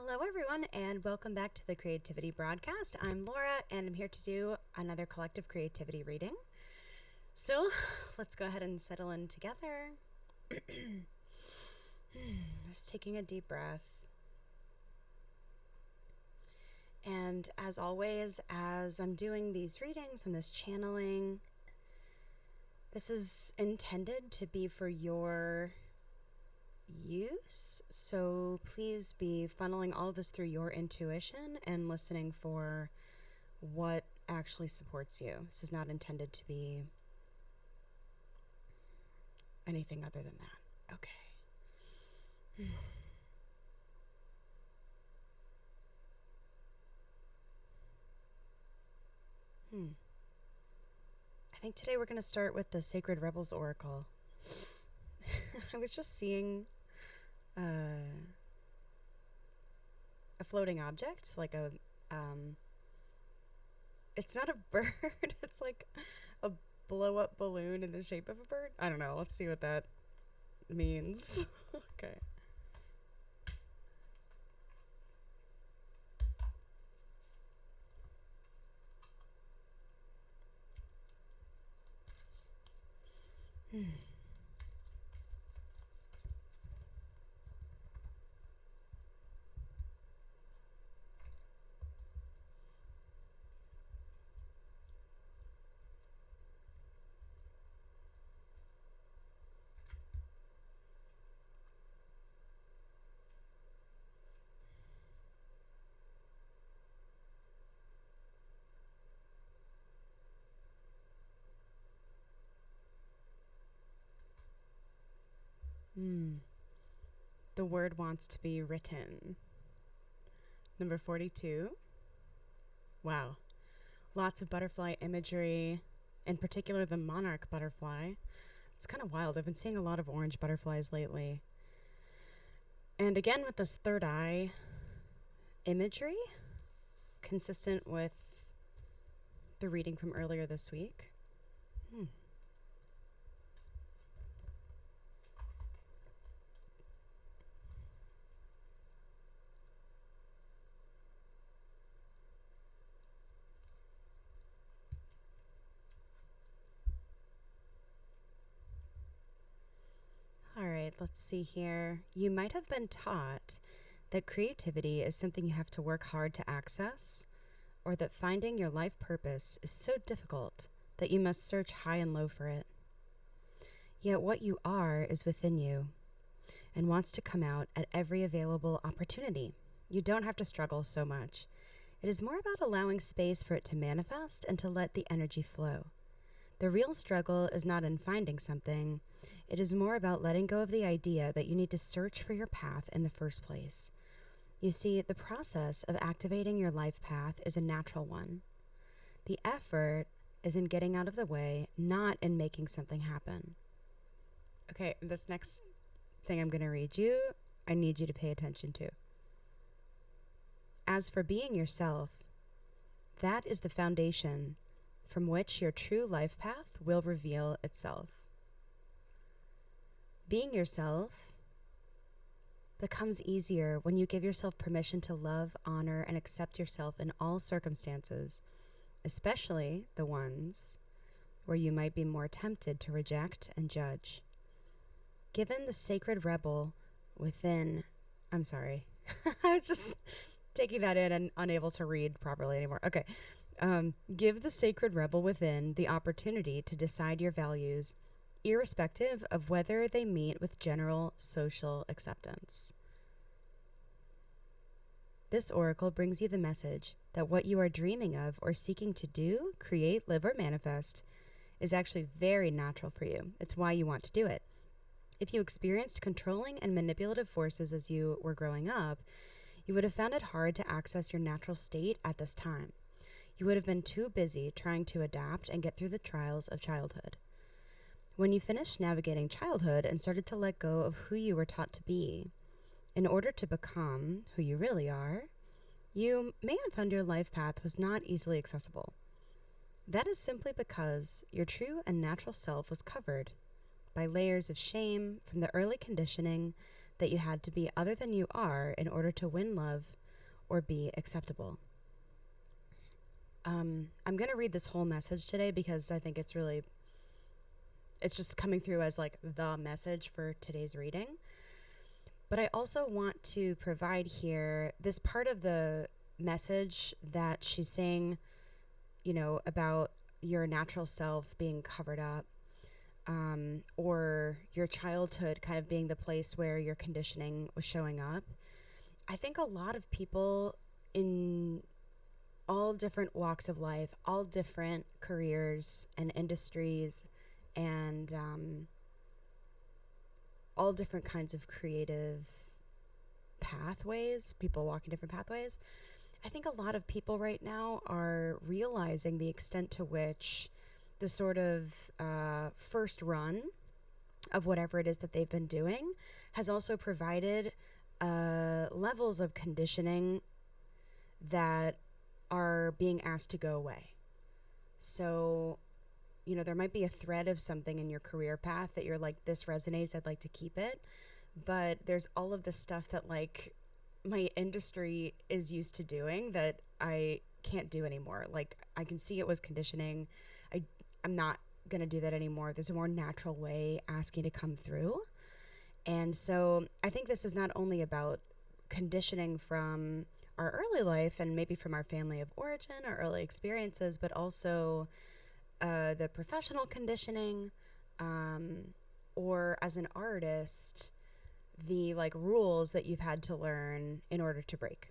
Hello, everyone, and welcome back to the Creativity Broadcast. I'm Laura, and I'm here to do another collective creativity reading. So let's go ahead and settle in together. Just taking a deep breath. And as always, as I'm doing these readings and this channeling, this is intended to be for your use, so please be funneling all of this through your intuition and listening for what actually supports you. This is not intended to be anything other than that. Okay. I think today we're going to start with the Sacred Rebels Oracle. I was just seeing a floating object, like it's not a bird, it's like a blow-up balloon in the shape of a bird. I don't know, let's see what that means. Okay. The word wants to be written. Number 42. Wow. Lots of butterfly imagery, in particular the monarch butterfly. It's kind of wild. I've been seeing a lot of orange butterflies lately. And again with this third eye imagery, consistent with the reading from earlier this week. All right, let's see here. You might have been taught that creativity is something you have to work hard to access, or that finding your life purpose is so difficult that you must search high and low for it. Yet what you are is within you and wants to come out at every available opportunity. You don't have to struggle so much. It is more about allowing space for it to manifest and to let the energy flow. The real struggle is not in finding something. It is more about letting go of the idea that you need to search for your path in the first place. You see, the process of activating your life path is a natural one. The effort is in getting out of the way, not in making something happen. Okay, this next thing I'm going to read you, I need you to pay attention to. As for being yourself, that is the foundation from which your true life path will reveal itself. Being yourself becomes easier when you give yourself permission to love, honor, and accept yourself in all circumstances, especially the ones where you might be more tempted to reject and judge. Given the sacred rebel within, I'm sorry, I was just taking that in and unable to read properly anymore. Okay. Give the sacred rebel within the opportunity to decide your values, irrespective of whether they meet with general social acceptance. This oracle brings you the message that what you are dreaming of or seeking to do, create, live, or manifest is actually very natural for you. It's why you want to do it. If you experienced controlling and manipulative forces as you were growing up, you would have found it hard to access your natural state at this time. You would have been too busy trying to adapt and get through the trials of childhood. When you finished navigating childhood and started to let go of who you were taught to be, in order to become who you really are, you may have found your life path was not easily accessible. That is simply because your true and natural self was covered by layers of shame from the early conditioning that you had to be other than you are in order to win love or be acceptable. I'm going to read this whole message today because I think it's just coming through as like the message for today's reading. But I also want to provide here this part of the message that she's saying, about your natural self being covered up, or your childhood kind of being the place where your conditioning was showing up. I think a lot of people in all different walks of life, all different careers and industries, and all different kinds of creative pathways, people walking different pathways. I think a lot of people right now are realizing the extent to which the sort of first run of whatever it is that they've been doing has also provided levels of conditioning that are being asked to go away. So, there might be a thread of something in your career path that you're like, this resonates, I'd like to keep it. But there's all of the stuff that like my industry is used to doing that I can't do anymore. Like I can see it was conditioning. I'm not going to do that anymore. There's a more natural way asking to come through. And so I think this is not only about conditioning from our early life and maybe from our family of origin, our early experiences, but also the professional conditioning, or as an artist, the like rules that you've had to learn in order to break.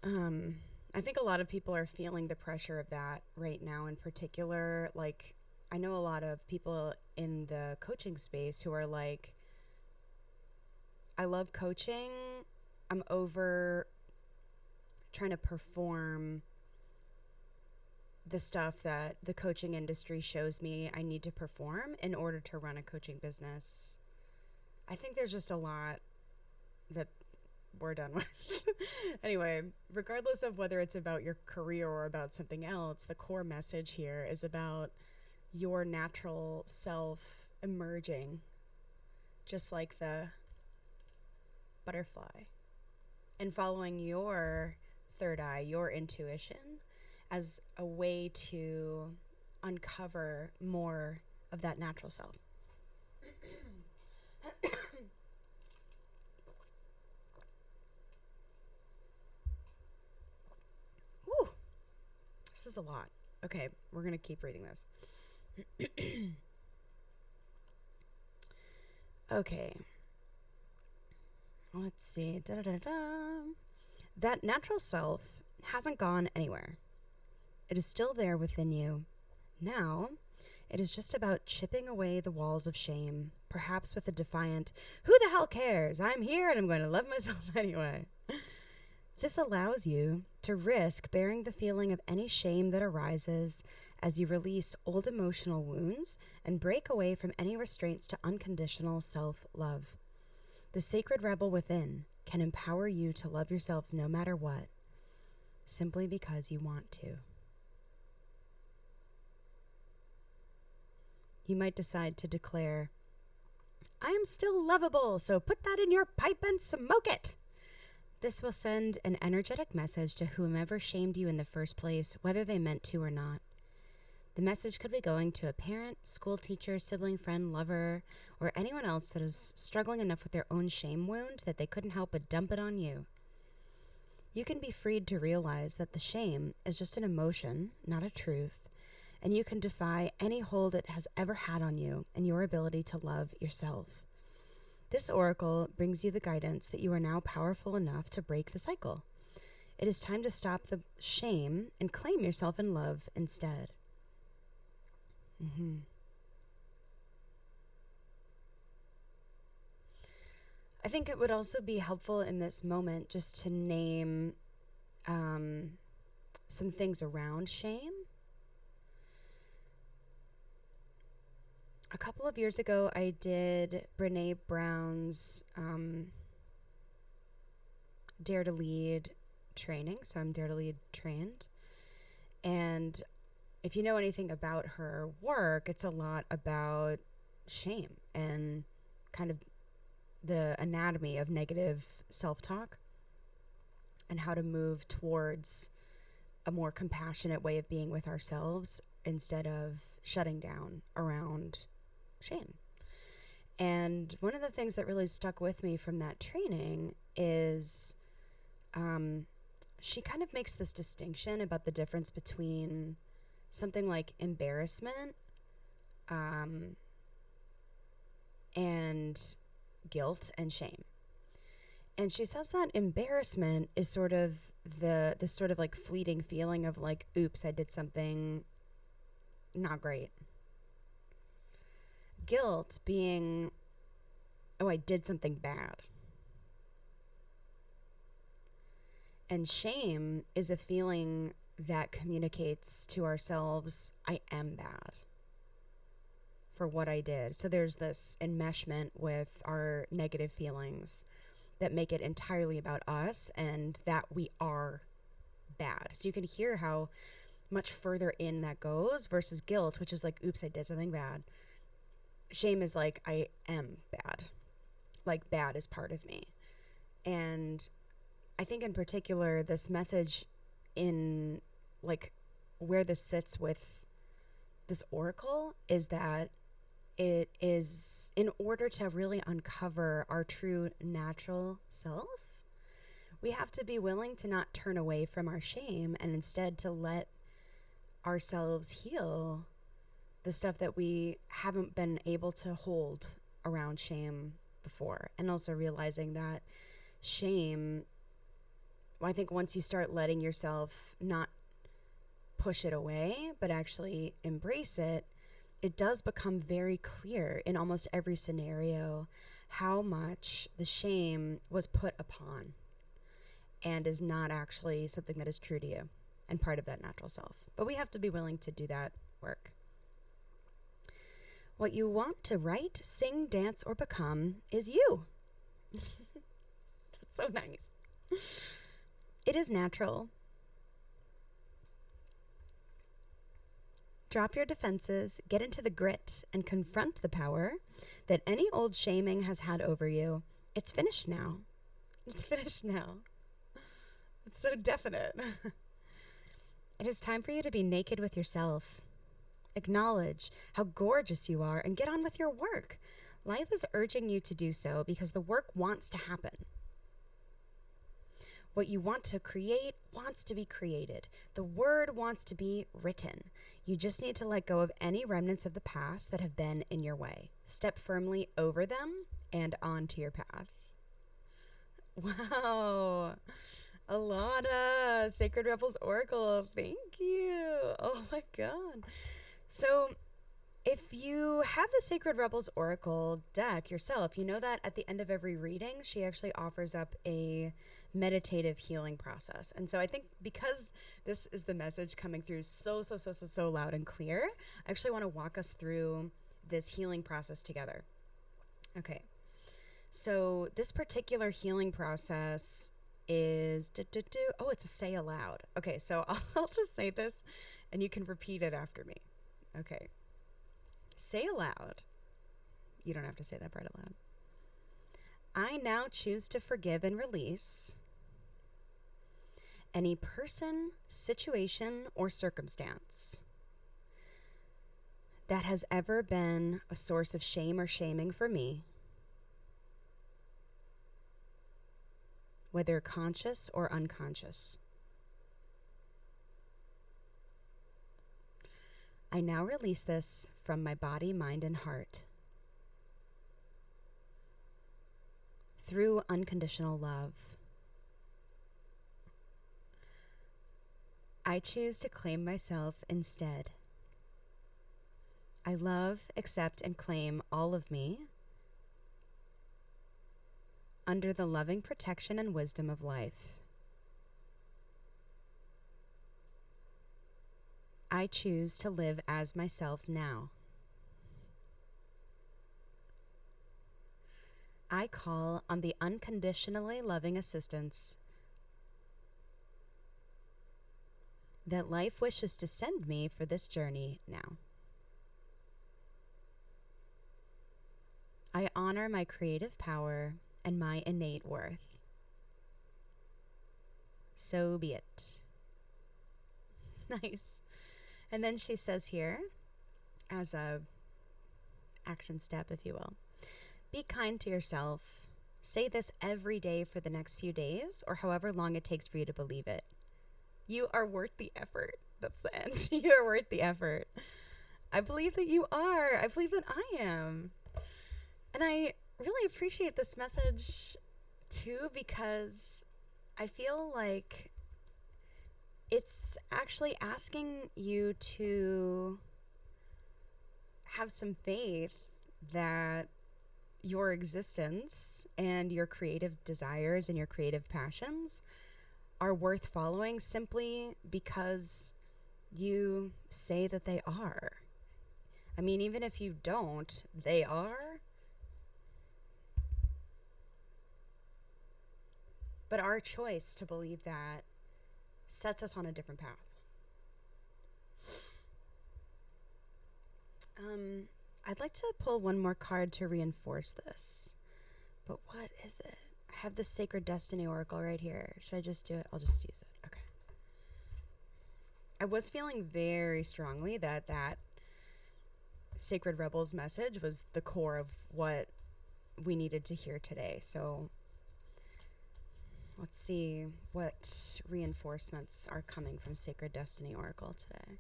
I think a lot of people are feeling the pressure of that right now. In particular, like I know a lot of people in the coaching space who are like, I love coaching. I'm over trying to perform the stuff that the coaching industry shows me I need to perform in order to run a coaching business. I think there's just a lot that we're done with. Anyway, regardless of whether it's about your career or about something else, the core message here is about your natural self emerging, just like the butterfly, and following your third eye, your intuition, as a way to uncover more of that natural self. Whew. This is a lot. Okay, we're going to keep reading this. Okay. Let's see. That natural self hasn't gone anywhere. It is still there within you. Now, it is just about chipping away the walls of shame, perhaps with a defiant, who the hell cares? I'm here and I'm going to love myself anyway. This allows you to risk bearing the feeling of any shame that arises as you release old emotional wounds and break away from any restraints to unconditional self-love. The sacred rebel within can empower you to love yourself no matter what, simply because you want to. You might decide to declare, I am still lovable, so put that in your pipe and smoke it. This will send an energetic message to whomever shamed you in the first place, whether they meant to or not. The message could be going to a parent, school teacher, sibling, friend, lover, or anyone else that is struggling enough with their own shame wound that they couldn't help but dump it on you. You can be freed to realize that the shame is just an emotion, not a truth, and you can defy any hold it has ever had on you and your ability to love yourself. This oracle brings you the guidance that you are now powerful enough to break the cycle. It is time to stop the shame and claim yourself in love instead. I think it would also be helpful in this moment just to name some things around shame. A couple of years ago, I did Brene Brown's Dare to Lead training. So I'm Dare to Lead trained. And if you know anything about her work, it's a lot about shame and kind of the anatomy of negative self-talk and how to move towards a more compassionate way of being with ourselves instead of shutting down around shame. And one of the things that really stuck with me from that training is she kind of makes this distinction about the difference between something like embarrassment and guilt and shame. And she says that embarrassment is sort of this sort of like fleeting feeling of like, oops, I did something not great. Guilt being, oh, I did something bad. And shame is a feeling that communicates to ourselves, I am bad for what I did. So there's this enmeshment with our negative feelings that make it entirely about us and that we are bad. So you can hear how much further in that goes versus guilt, which is like, oops, I did something bad. Shame is like, I am bad. Like bad is part of me. And I think in particular, this message in like where this sits with this oracle is that it is in order to really uncover our true natural self, we have to be willing to not turn away from our shame and instead to let ourselves heal the stuff that we haven't been able to hold around shame before. And also realizing that shame, well, I think once you start letting yourself not push it away, but actually embrace it, it does become very clear in almost every scenario how much the shame was put upon and is not actually something that is true to you and part of that natural self. But we have to be willing to do that work. What you want to write, sing, dance, or become is you. That's so nice. It is natural. Drop your defenses, get into the grit, and confront the power that any old shaming has had over you. It's finished now. It's finished now. It's so definite. It is time for you to be naked with yourself. Acknowledge how gorgeous you are and get on with your work. Life is urging you to do so because the work wants to happen. What you want to create wants to be created. The word wants to be written. You just need to let go of any remnants of the past that have been in your way. Step firmly over them and onto your path. Wow. Alana, Sacred Rebels Oracle, thank you. Oh my God. So if you have the Sacred Rebels Oracle deck yourself, you know that at the end of every reading, she actually offers up a meditative healing process. And so I think because this is the message coming through so loud and clear, I actually want to walk us through this healing process together. Okay. So this particular healing process is, oh, it's a say aloud. Okay, so I'll just say this and you can repeat it after me. Okay. Say aloud. You don't have to say that part aloud. I now choose to forgive and release any person, situation, or circumstance that has ever been a source of shame or shaming for me, whether conscious or unconscious. I now release this from my body, mind, and heart through unconditional love. I choose to claim myself instead. I love, accept, and claim all of me under the loving protection and wisdom of life. I choose to live as myself now. I call on the unconditionally loving assistance that life wishes to send me for this journey now. I honor my creative power and my innate worth. So be it. Nice. And then she says here, as a action step, if you will, be kind to yourself. Say this every day for the next few days or however long it takes for you to believe it. You are worth the effort. That's the end. You are worth the effort. I believe that you are. I believe that I am. And I really appreciate this message too, because I feel like it's actually asking you to have some faith that your existence and your creative desires and your creative passions are worth following simply because you say that they are. I mean, even if you don't, they are. But our choice to believe that sets us on a different path. I'd like to pull one more card to reinforce this. But what is it? I have the Sacred Destiny Oracle right here. Should I just do it? I'll just use it. Okay. I was feeling very strongly that Sacred Rebels message was the core of what we needed to hear today. So let's see what reinforcements are coming from Sacred Destiny Oracle today.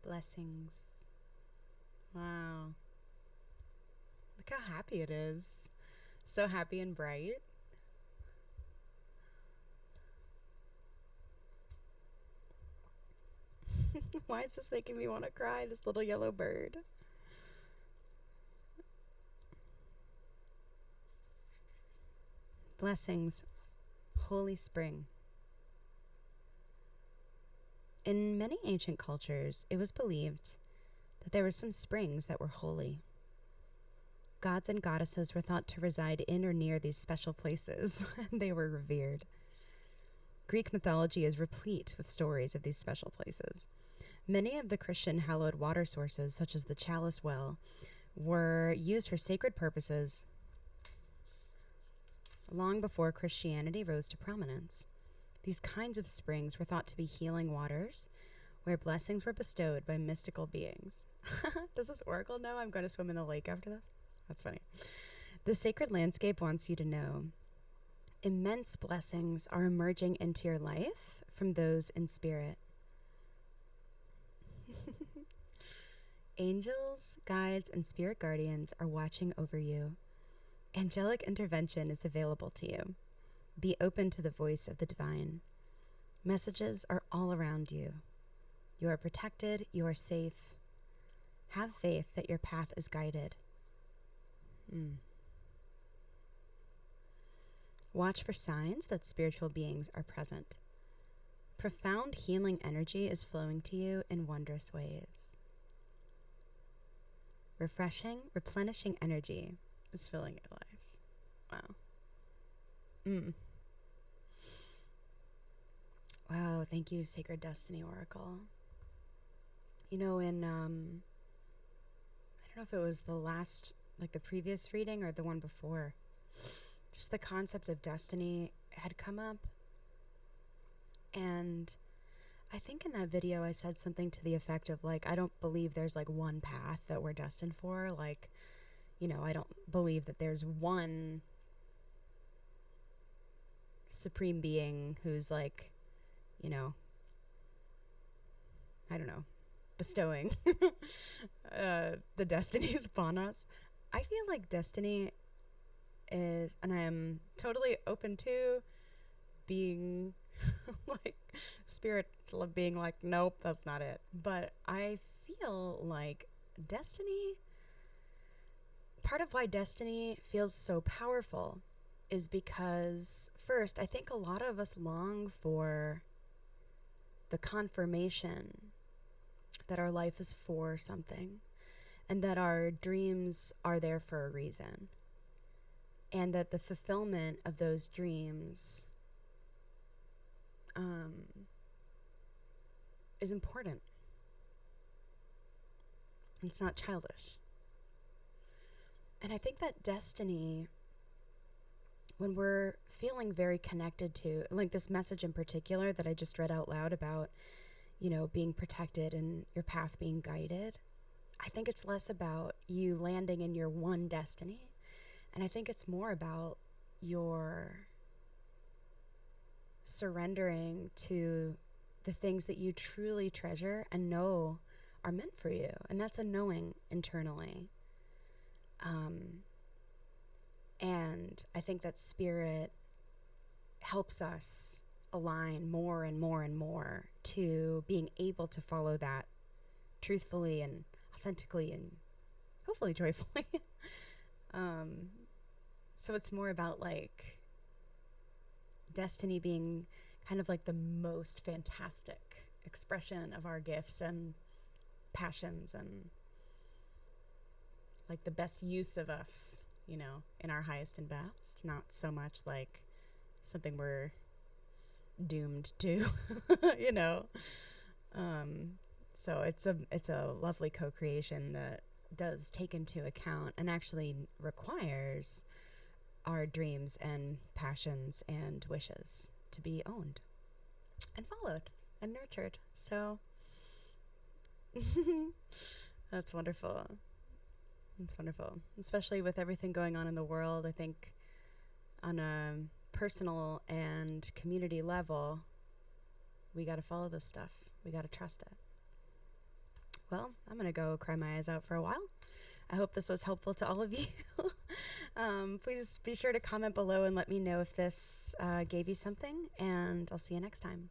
Blessings. Wow. Look how happy it is. So happy and bright. Why is this making me want to cry? This little yellow bird. Blessings. Holy Spring. In many ancient cultures, it was believed that there were some springs that were holy. Gods and goddesses were thought to reside in or near these special places, and they were revered. Greek mythology is replete with stories of these special places. Many of the Christian hallowed water sources, such as the Chalice Well, were used for sacred purposes long before Christianity rose to prominence. These kinds of springs were thought to be healing waters where blessings were bestowed by mystical beings. Does this oracle know I'm going to swim in the lake after this? That's funny. The sacred landscape wants you to know immense blessings are emerging into your life from those in spirit. Angels, guides, and spirit guardians are watching over you. Angelic intervention is available to you. Be open to the voice of the divine. Messages are all around you. You are protected. You are safe. Have faith that your path is guided. Watch for signs that spiritual beings are present. Profound healing energy is flowing to you in wondrous ways. Refreshing, replenishing energy is filling your life. Wow. Wow, thank you, Sacred Destiny Oracle. You know, in, I don't know if it was the last, like the previous reading or the one before, just the concept of destiny had come up. And I think in that video I said something to the effect of, like, I don't believe there's, like, one path that we're destined for. Like, you know, I don't believe that there's one supreme being who's, like, you know, I don't know, bestowing the destinies upon us. I feel like destiny is, and I am totally open to being like spirit being like, nope, that's not it. But I feel like destiny, part of why destiny feels so powerful is because, first, I think a lot of us long for the confirmation that our life is for something and that our dreams are there for a reason, and that the fulfillment of those dreams is important. It's not childish. And I think that destiny, when we're feeling very connected to, like this message in particular that I just read out loud about, being protected and your path being guided, I think it's less about you landing in your one destiny. And I think it's more about your surrendering to the things that you truly treasure and know are meant for you. And that's a knowing internally. And I think that spirit helps us align more and more and more to being able to follow that truthfully and authentically and hopefully joyfully. So it's more about like destiny being kind of like the most fantastic expression of our gifts and passions and like the best use of us, in our highest and best, not so much like something we're doomed to, So it's a lovely co-creation that does take into account and actually requires our dreams and passions and wishes to be owned and followed and nurtured. So that's wonderful. It's wonderful, especially with everything going on in the world. I think on a personal and community level, we got to follow this stuff. We got to trust it. Well, I'm going to go cry my eyes out for a while. I hope this was helpful to all of you. Please be sure to comment below and let me know if this gave you something, and I'll see you next time.